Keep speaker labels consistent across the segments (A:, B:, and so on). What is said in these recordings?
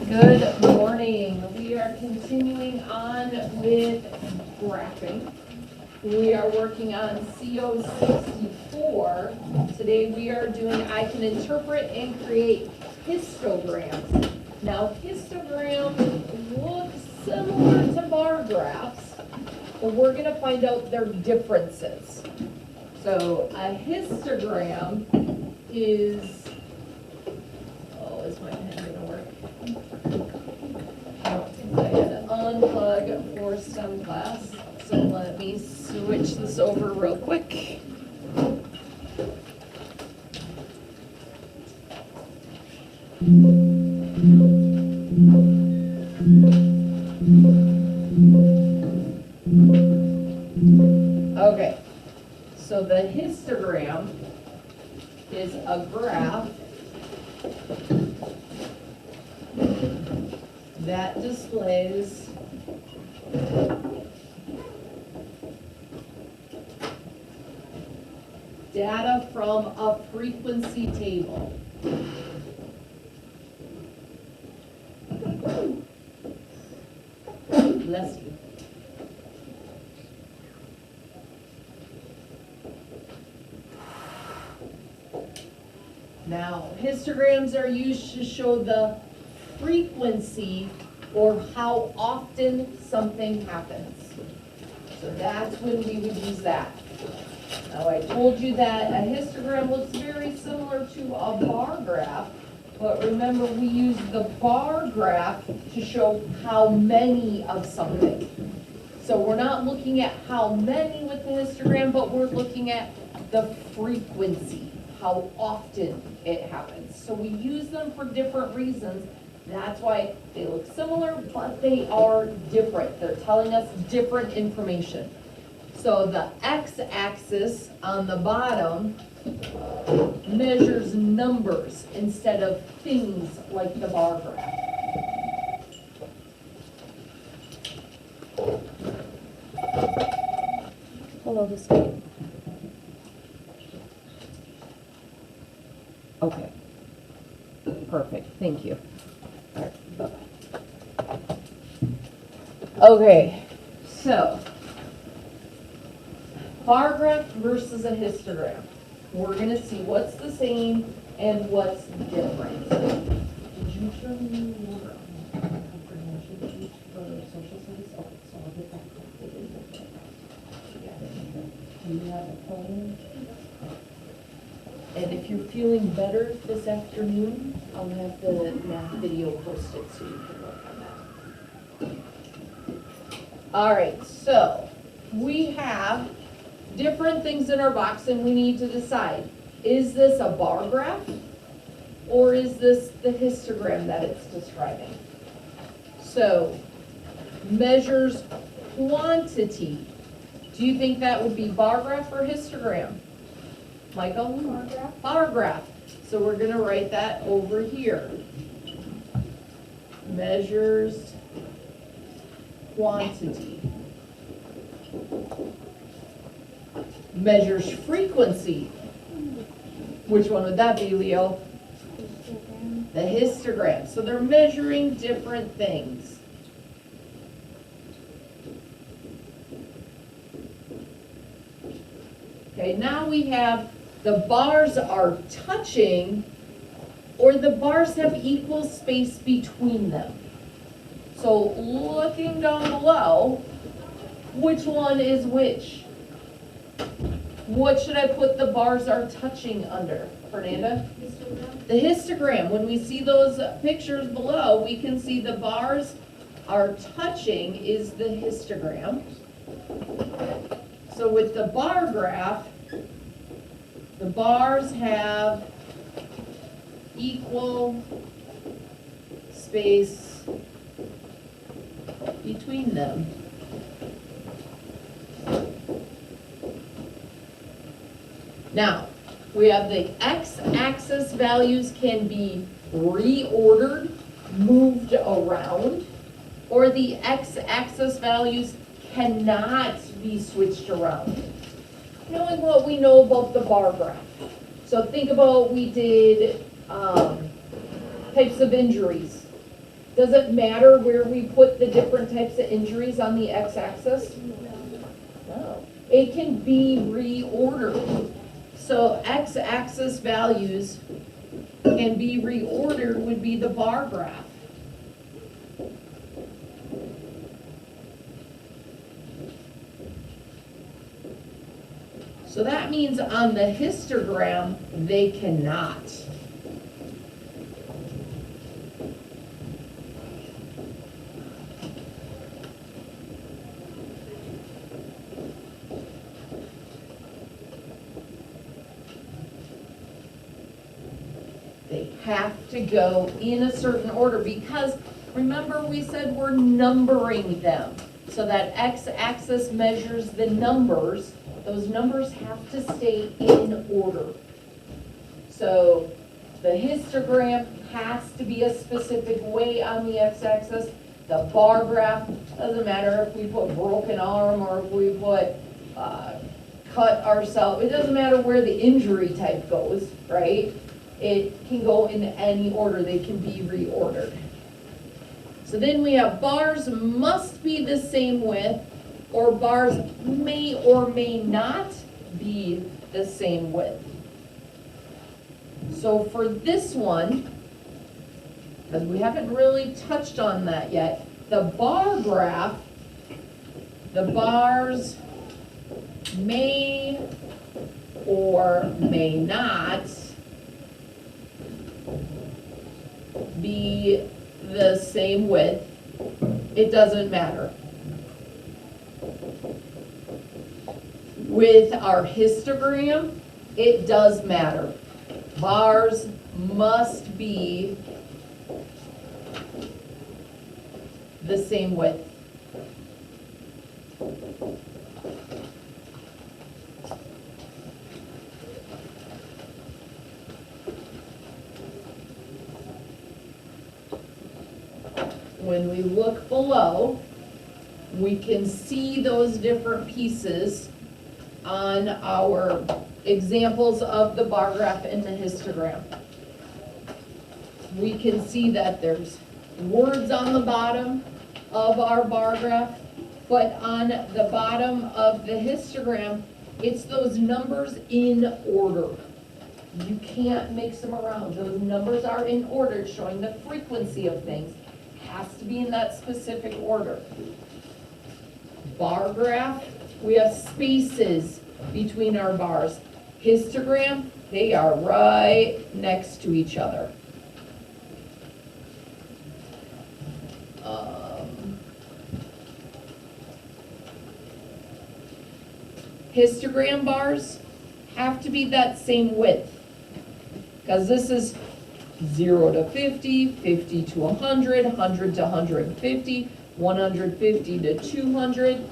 A: Good morning. We are continuing on with graphing. We are working on CO64. Today we are doing I can interpret and create histograms. Now histograms look similar to bar graphs, but we're going to find out their differences. So a histogram is, is my pen going to work? I had to unplug for STEM class, so let me switch this over real quick. Okay, so the histogram is a graph that displays data from a frequency table. Bless you. Now, histograms are used to show the frequency or how often something happens. So that's when we would use that. Now I told you that a histogram looks very similar to a bar graph, but remember we use the bar graph to show how many of something. So we're not looking at how many with the histogram, but we're looking at the frequency, how often it happens. So we use them for different reasons. That's why they look similar, but they are different. They're telling us different information. So the x-axis on the bottom measures numbers instead of things like the bar graph. Hello, this way. Okay. Perfect, thank you. All right, bye-bye. Okay, so bar graph versus a histogram. We're gonna see what's the same and what's different. Did you show me your comprehension sheet for social studies? Okay, so I'll get that completed. Do you have a phone? And if you're feeling better this afternoon, I'll have the math video posted so you can work on that. All right, so we have different things in our box and we need to decide, is this a bar graph or is this the histogram that it's describing? So, measures quantity. Do you think that would be bar graph or histogram? Michael?
B: Bar graph.
A: Bar graph. So we're going to write that over here. Measures quantity. Measures frequency. Which one would that be, Leo?
B: Histogram.
A: The histogram. So they're measuring different things. Okay, now we have the bars are touching, or the bars have equal space between them. So looking down below, which one is which? What should I put the bars are touching under, Fernanda?
B: Histogram.
A: The histogram. When we see those pictures below, we can see the bars are touching is the histogram. So with the bar graph, the bars have equal space between them. Now, we have the x-axis values can be reordered, moved around, or the x-axis values cannot be switched around. Knowing what we know about the bar graph. So think about we did types of injuries. Does it matter where we put the different types of injuries on the x-axis? No. It can be reordered. So x-axis values can be reordered would be the bar graph. So that means on the histogram, they cannot. They have to go in a certain order because remember we said we're numbering them. So that x-axis measures the numbers. Those numbers have to stay in order. So the histogram has to be a specific way on the x-axis. The bar graph, doesn't matter if we put broken arm or if we put cut ourselves. It doesn't matter where the injury type goes, right? It can go in any order. They can be reordered. So then we have bars must be the same width, or bars may or may not be the same width. So for this one, because we haven't really touched on that yet, the bar graph, the bars may or may not be the same width. It doesn't matter. With our histogram, it does matter. Bars must be the same width. When we look below, we can see those different pieces on our examples of the bar graph and the histogram. We can see that there's words on the bottom of our bar graph, but on the bottom of the histogram, it's those numbers in order. You can't mix them around. Those numbers are in order, showing the frequency of things. Has to be in that specific order. Bar graph, we have spaces between our bars. Histogram, they are right next to each other. Histogram bars have to be that same width, because this is 0 to 50, 50 to 100, 100 to 150, 150 to 200.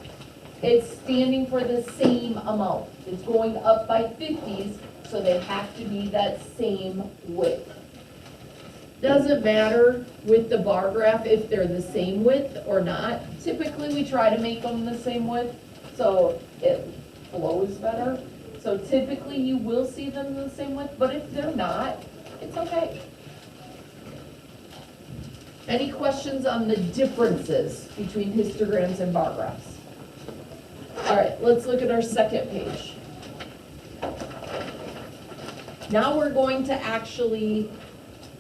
A: It's standing for the same amount. It's going up by 50s, so they have to be that same width. Doesn't matter with the bar graph if they're the same width or not. Typically, we try to make them the same width, so it flows better. So typically, you will see them the same width, but if they're not, it's okay. Any questions on the differences between histograms and bar graphs? All right, let's look at our second page. Now we're going to actually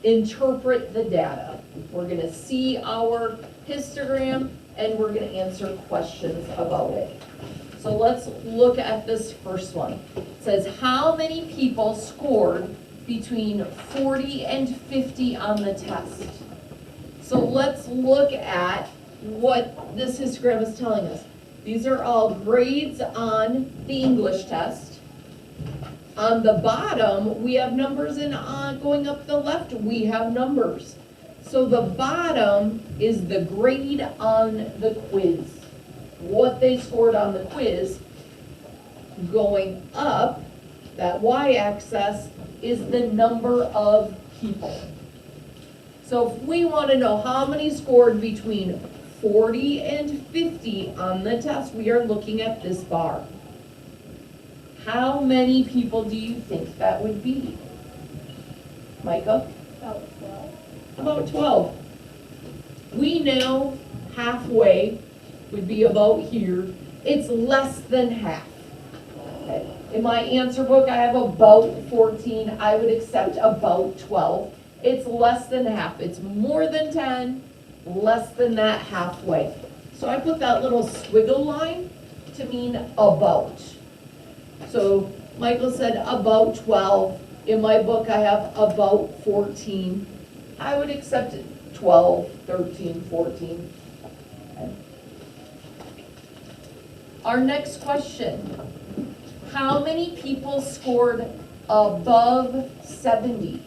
A: interpret the data. We're going to see our histogram and we're going to answer questions about it. So let's look at this first one. It says, how many people scored between 40 and 50 on the test? So let's look at what this histogram is telling us. These are all grades on the English test. On the bottom, we have numbers, and going up the left, we have numbers. So the bottom is the grade on the quiz, what they scored on the quiz. Going up, that y-axis is the number of people. So if we want to know how many scored between 40 and 50 on the test, we are looking at this bar. How many people do you think that would be? Micah?
B: About 12.
A: About 12. know halfway would be about here. It's less than half. Okay. In my answer book, I have about 14. I would accept about 12. It's less than half. It's more than 10, less than that halfway. So I put that little squiggle line to mean about. So Michael said about 12. In my book, I have about 14. I would accept it 12, 13, 14. Okay. Our next question. How many people scored above 70?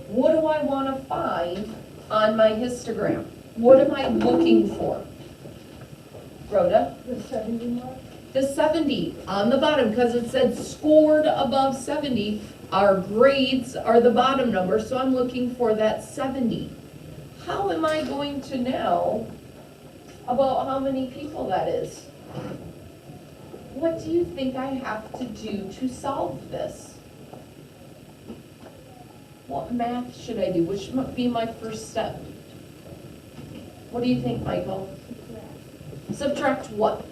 A: What do I want to find on my histogram? What am I looking for? Rhoda?
B: The 70 mark?
A: The 70 on the bottom, because it said scored above 70. Our grades are the bottom number, so I'm looking for that 70. How am I going to know about how many people that is? What do you think I have to do to solve this? What math should I do? Which should be my first step? What do you think, Michael? Subtract what?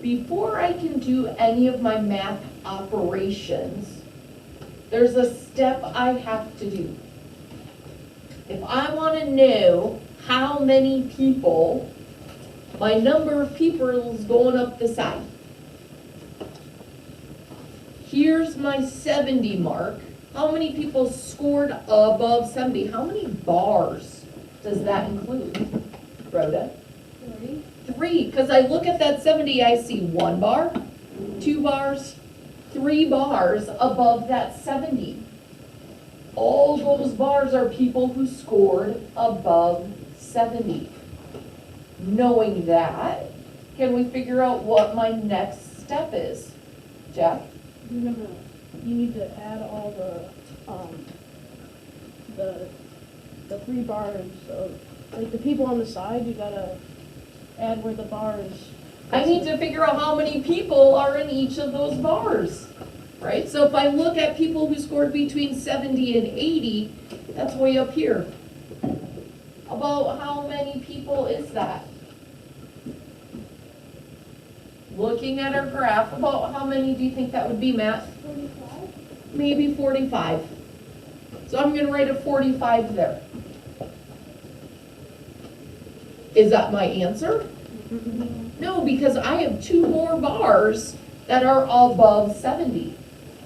A: Before I can do any of my math operations, there's a step I have to do. If I want to know how many people, my number of people is going up the side. Here's my 70 mark. How many people scored above 70? How many bars does that include, Rhoda?
B: 3.
A: 3, because I look at that 70, I see 1 bar, 2 bars, 3 bars above that 70. All those bars are people who scored above 70. Knowing that, can we figure out what my next step is? Jeff?
B: You need to add all the 3 bars. So, like the people on the side, you gotta add where the bars.
A: I need to figure out how many people are in each of those bars, right? So if I look at people who scored between 70 and 80, that's way up here. About how many people is that? Looking at our graph, about how many do you think that would be, Matt?
B: 45.
A: Maybe 45. So I'm going to write a 45 there. Is that my answer? No, because I have 2 more bars that are above 70.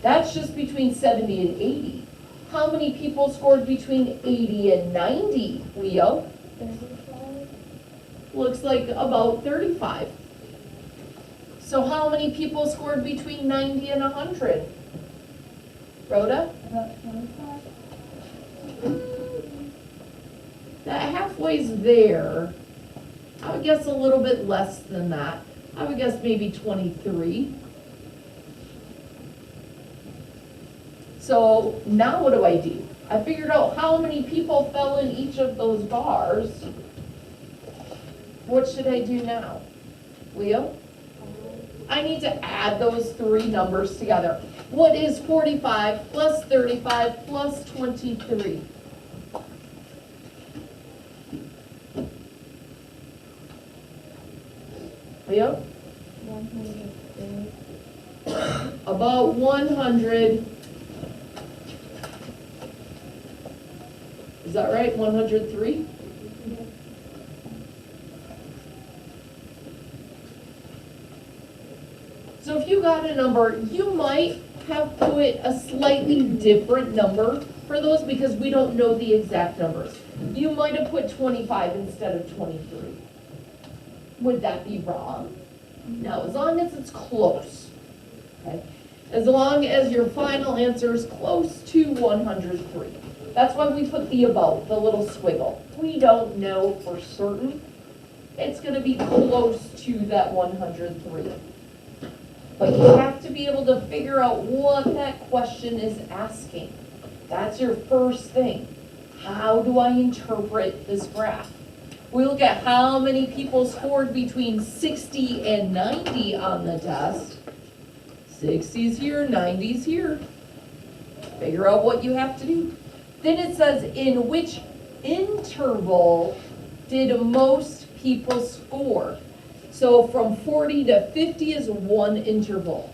A: That's just between 70 and 80. How many people scored between 80 and 90, Leo?
B: 35.
A: Looks like about 35. So how many people scored between 90 and 100? Rhoda?
B: About 25.
A: That halfway's there. I would guess a little bit less than that. I would guess maybe 23. So now what do? I figured out how many people fell in each of those bars. What should I do now? Leo? I need to add those 3 numbers together. What is 45 plus 35 plus 23? Leo?
B: 103.
A: About 100. Is that right? 103? So if you got a number, you might have put a slightly different number for those because we don't know the exact numbers. You might have put 25 instead of 23. Would that be wrong? No, as long as it's close. Okay? As long as your final answer is close to 103. That's why we put the about, the little squiggle. We don't know for certain. It's going to be close to that 103. But you have to be able to figure out what that question is asking. That's your first thing. How do I interpret this graph? We look at how many people scored between 60 and 90 on the test. 60's here, 90's here. Figure out what you have to do. Then it says, in which interval did most people score? So from 40 to 50 is one interval.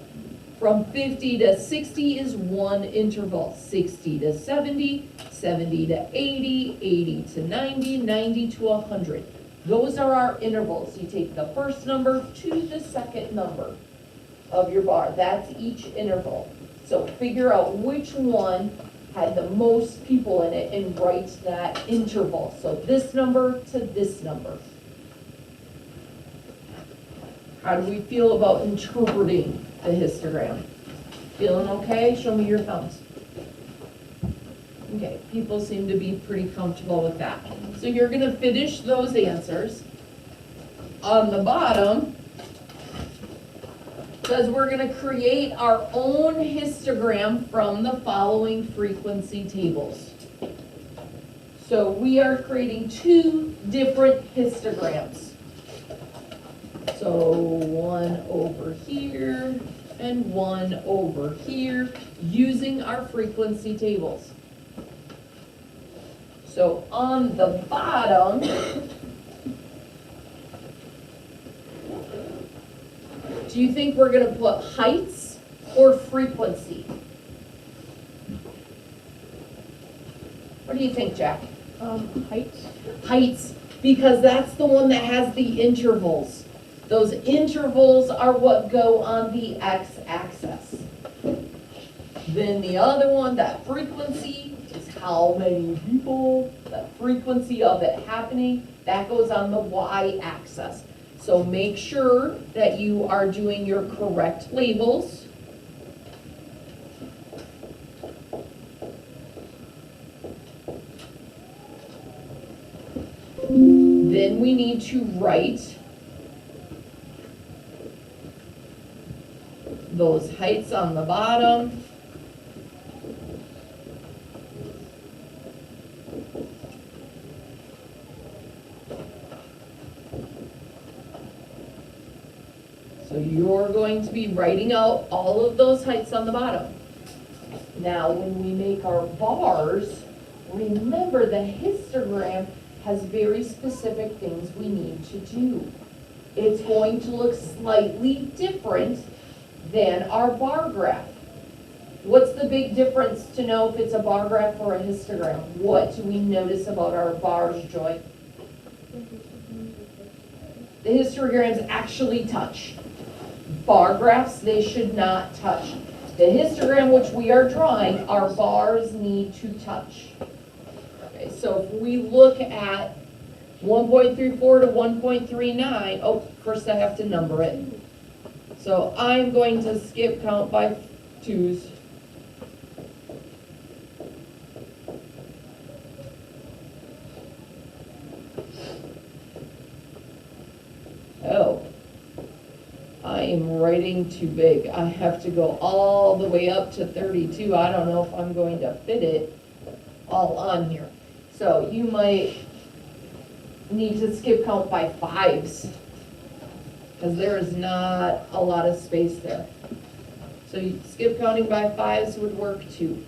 A: From 50 to 60 is one interval. 60 to 70, 70 to 80, 80 to 90, 90 to 100. Those are our intervals. You take the first number to the second number of your bar. That's each interval. So figure out which one had the most people in it and write that interval. So this number to this number. How do we feel about interpreting the histogram? Feeling okay? Show me your thumbs. Okay, people seem to be pretty comfortable with that. So you're gonna finish those answers. On the bottom, says we're gonna create our own histogram from the following frequency tables. So we are creating two different histograms. So one over here and one over here using our frequency tables. So on the bottom, do you think we're going to put heights or frequency? What do you think, Jack?
B: Heights.
A: Heights, because that's the one that has the intervals. Those intervals are what go on the x-axis. Then the other one, that frequency, is how many people, the frequency of it happening, that goes on the y-axis. So make sure that you are doing your correct labels. Then we need to write those heights on the bottom. So you're going to be writing out all of those heights on the bottom. Now, when we make our bars, remember the histogram has very specific things we need to do. It's going to look slightly different than our bar graph. What's the big difference to know if it's a bar graph or a histogram? What do we notice about our bars, Joy? The histograms actually touch. Bar graphs, they should not touch. The histogram which we are drawing, our bars need to touch. Okay, so if we look at 1.34 to 1.39, oh, first I have to number it. So I'm going to skip count by twos. Oh, I am writing too big. I have to go all the way up to 32. I don't know if I'm going to fit it all on here. So you might need to skip count by fives, because there is not a lot of space there. So you skip counting by fives would work too.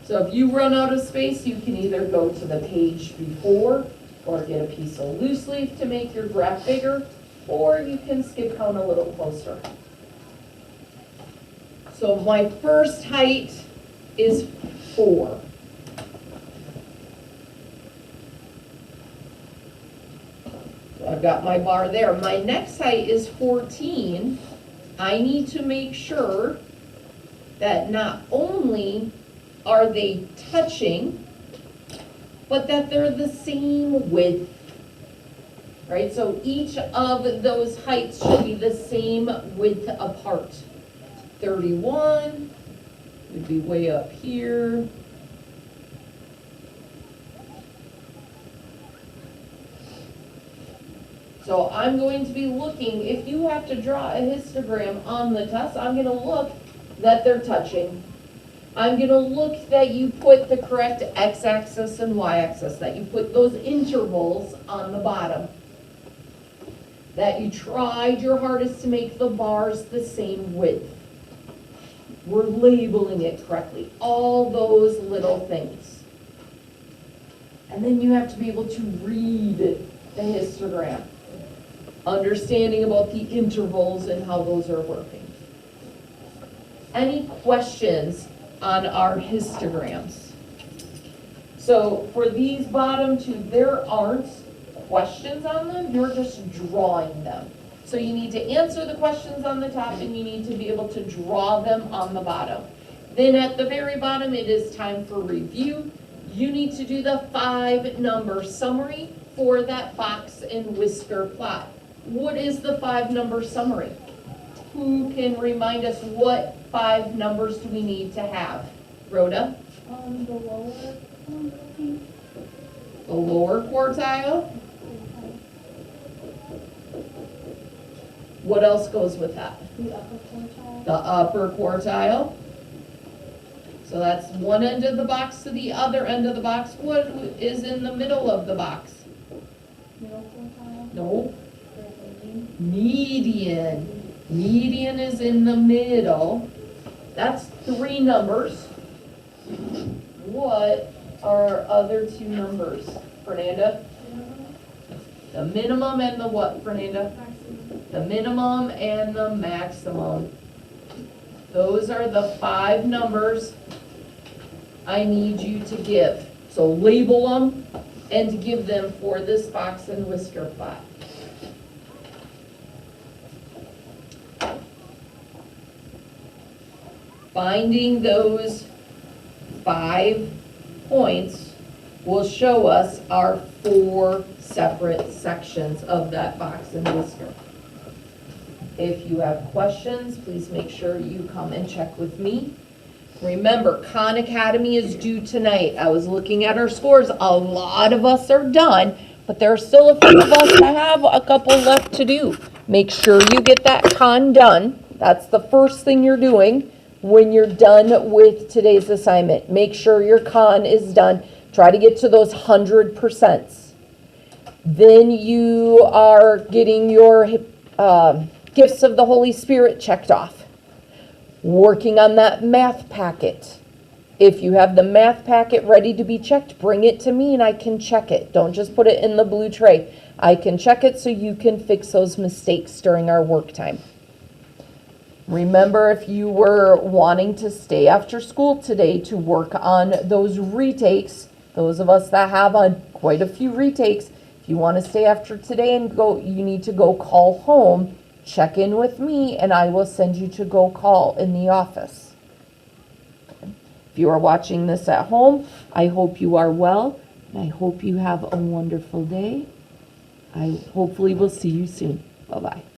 A: So if you run out of space, you can either go to the page before or get a piece of loose leaf to make your graph bigger, or you can skip count a little closer. So my first height is 4. So I've got my bar there. My next height is 14. I need to make sure that not only are they touching, but that they're the same width, right? So each of those heights should be the same width apart. 31 would be way up here. So I'm going to be looking, if you have to draw a histogram on the test, I'm going to look that they're touching. I'm gonna look that you put the correct x-axis and y-axis, that you put those intervals on the bottom. That you tried your hardest to make the bars the same width. We're labeling it correctly, all those little things. And then you have to be able to read the histogram, understanding about the intervals and how those are working. Any questions on our histograms? So for these bottom two, there aren't questions on them, you're just drawing them. So you need to answer the questions on the top and you need to be able to draw them on the bottom. Then at the very bottom, it is time for review. You need to do the 5-number summary for that box and whisker plot. What is the 5-number summary? Who can remind us what 5 numbers do we need to have? Rhoda?
B: The lower one, I think.
A: The lower quartile? What else goes with that?
B: The upper quartile.
A: The upper quartile. So that's one end of the box to the other end of the box. What is in the middle of the box?
B: Middle quartile.
A: No. Median. Median is in the middle. That's 3 numbers. What are other 2 numbers, Fernanda? The minimum and the what, Fernanda? The minimum and the maximum. Those are the 5 numbers I need you to give. So label them and give them for this box and whisker plot. Finding those 5 points will show us our 4 separate sections of that box and whisker. If you have questions, please make sure you come and check with me. Remember, Khan Academy is due tonight. I was looking at our scores. A lot of us are done, but there are still a few of us that have a couple left to do. Make sure you get that Khan done. That's the first thing you're doing when you're done with today's assignment. Make sure your Khan is done. Try to get to those 100%. Then you are getting your gifts of the Holy Spirit checked off. Working on that math packet. If you have the math packet ready to be checked, bring it to me and I can check it. Don't just put it in the blue tray. I can check it so you can fix those mistakes during our work time. Remember, if you were wanting to stay after school today to work on those retakes, those of us that have quite a few retakes, if you want to stay after today and go, you need to go call home, check in with me, and I will send you to go call in the office. If you are watching this at home, I hope you are well, and I hope you have a wonderful day. I hopefully will see you soon. Bye-bye.